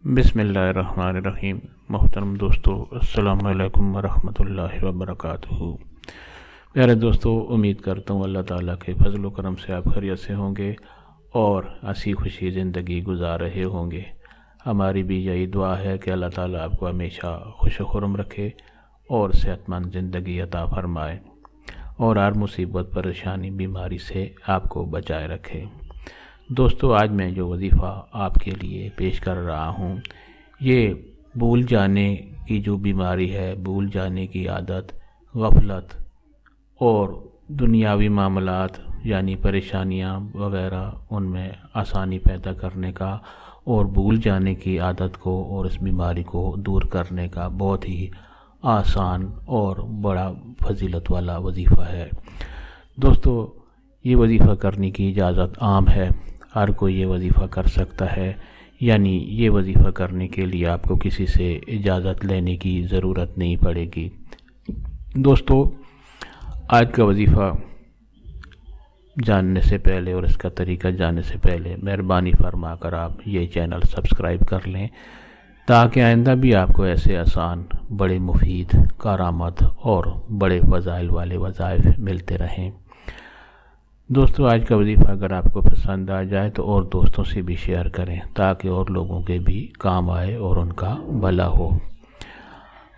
بسم اللہ الرحمن الرحیم۔ محترم دوستو، السلام علیکم ورحمۃ اللہ وبرکاتہ۔ پیارے دوستو، امید کرتا ہوں اللہ تعالیٰ کے فضل و کرم سے آپ خیریت سے ہوں گے اور ہنسی خوشی زندگی گزار رہے ہوں گے۔ ہماری بھی یہی دعا ہے کہ اللہ تعالیٰ آپ کو ہمیشہ خوش و خرم رکھے اور صحت مند زندگی عطا فرمائے اور ہر مصیبت پریشانی بیماری سے آپ کو بچائے رکھے۔ دوستو، آج میں جو وظیفہ آپ کے لیے پیش کر رہا ہوں، یہ بھول جانے کی جو بیماری ہے، بھول جانے کی عادت، غفلت اور دنیاوی معاملات یعنی پریشانیاں وغیرہ ان میں آسانی پیدا کرنے کا اور بھول جانے کی عادت کو اور اس بیماری کو دور کرنے کا بہت ہی آسان اور بڑا فضیلت والا وظیفہ ہے۔ دوستو، یہ وظیفہ کرنے کی اجازت عام ہے، ہر کوئی یہ وظیفہ کر سکتا ہے، یعنی یہ وظیفہ کرنے کے لیے آپ کو کسی سے اجازت لینے کی ضرورت نہیں پڑے گی۔ دوستو، آج کا وظیفہ جاننے سے پہلے اور اس کا طریقہ جاننے سے پہلے مہربانی فرما کر آپ یہ چینل سبسکرائب کر لیں تاکہ آئندہ بھی آپ کو ایسے آسان، بڑے مفید، کارآمد اور بڑے فضائل والے وظائف ملتے رہیں۔ دوستو، آج کا وظیفہ اگر آپ کو پسند آ جائے تو اور دوستوں سے بھی شیئر کریں تاکہ اور لوگوں کے بھی کام آئے اور ان کا بھلا ہو۔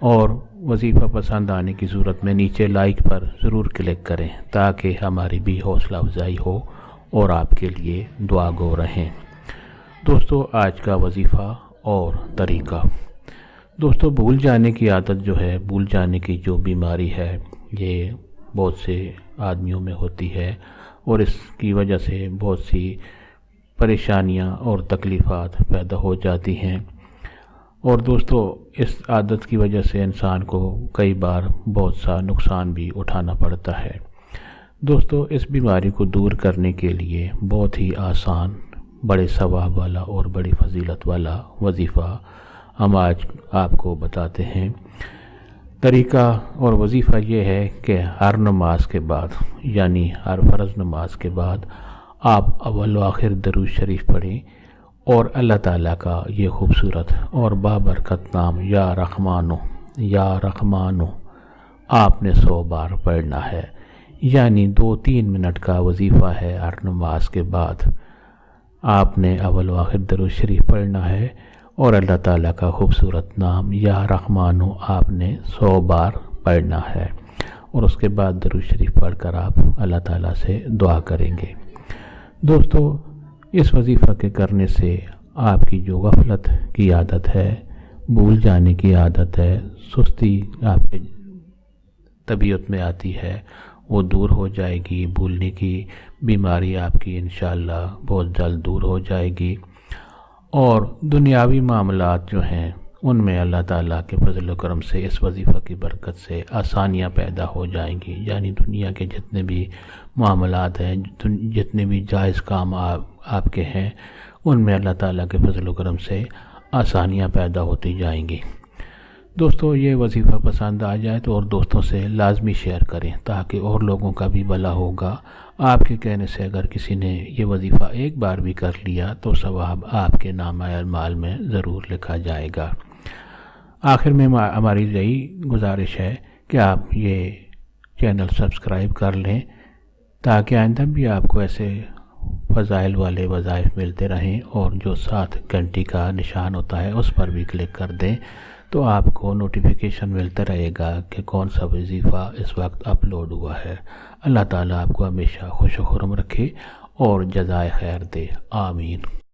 اور وظیفہ پسند آنے کی صورت میں نیچے لائک پر ضرور کلک کریں تاکہ ہماری بھی حوصلہ افزائی ہو اور آپ کے لیے دعا گو رہیں۔ دوستو، آج کا وظیفہ اور طریقہ۔ دوستو، بھول جانے کی عادت جو ہے، بھول جانے کی جو بیماری ہے، یہ بہت سے آدمیوں میں ہوتی ہے اور اس کی وجہ سے بہت سی پریشانیاں اور تکلیفات پیدا ہو جاتی ہیں۔ اور دوستو، اس عادت کی وجہ سے انسان کو کئی بار بہت سا نقصان بھی اٹھانا پڑتا ہے۔ دوستو، اس بیماری کو دور کرنے کے لیے بہت ہی آسان، بڑے ثواب والا اور بڑی فضیلت والا وظیفہ ہم آج آپ کو بتاتے ہیں۔ طریقہ اور وظیفہ یہ ہے کہ ہر نماز کے بعد، یعنی ہر فرض نماز کے بعد آپ اول و آخر درود شریف پڑھیں اور اللہ تعالیٰ کا یہ خوبصورت اور بابرکت نام یا رحمانو آپ نے 100 بار پڑھنا ہے، یعنی 2-3 منٹ کا وظیفہ ہے۔ ہر نماز کے بعد آپ نے اول و آخر درود شریف پڑھنا ہے اور اللہ تعالیٰ کا خوبصورت نام یا رحمانو آپ نے 100 بار پڑھنا ہے، اور اس کے بعد درود شریف پڑھ کر آپ اللہ تعالیٰ سے دعا کریں گے۔ دوستو، اس وظیفہ کے کرنے سے آپ کی جو غفلت کی عادت ہے، بھول جانے کی عادت ہے، سستی آپ کی طبیعت میں آتی ہے، وہ دور ہو جائے گی۔ بھولنے کی بیماری آپ کی انشاءاللہ بہت جلد دور ہو جائے گی، اور دنیاوی معاملات جو ہیں ان میں اللہ تعالیٰ کے فضل و کرم سے اس وظیفہ کی برکت سے آسانیاں پیدا ہو جائیں گی، یعنی دنیا کے جتنے بھی معاملات ہیں، جتنے بھی جائز کام آپ کے ہیں، ان میں اللہ تعالیٰ کے فضل و کرم سے آسانیاں پیدا ہوتی جائیں گی۔ دوستو، یہ وظیفہ پسند آ جائے تو اور دوستوں سے لازمی شیئر کریں تاکہ اور لوگوں کا بھی بھلا ہوگا۔ آپ کے کہنے سے اگر کسی نے یہ وظیفہ ایک بار بھی کر لیا تو ثواب آپ کے نامہ اعمال میں ضرور لکھا جائے گا۔ آخر میں ہماری یہی گزارش ہے کہ آپ یہ چینل سبسکرائب کر لیں تاکہ آئندہ بھی آپ کو ایسے فضائل والے وظائف ملتے رہیں، اور جو 7 گھنٹی کا نشان ہوتا ہے اس پر بھی کلک کر دیں تو آپ کو نوٹیفیکیشن ملتا رہے گا کہ کون سا وظیفہ اس وقت اپلوڈ ہوا ہے۔ اللہ تعالیٰ آپ کو ہمیشہ خوش و خرم رکھے اور جزائے خیر دے، آمین۔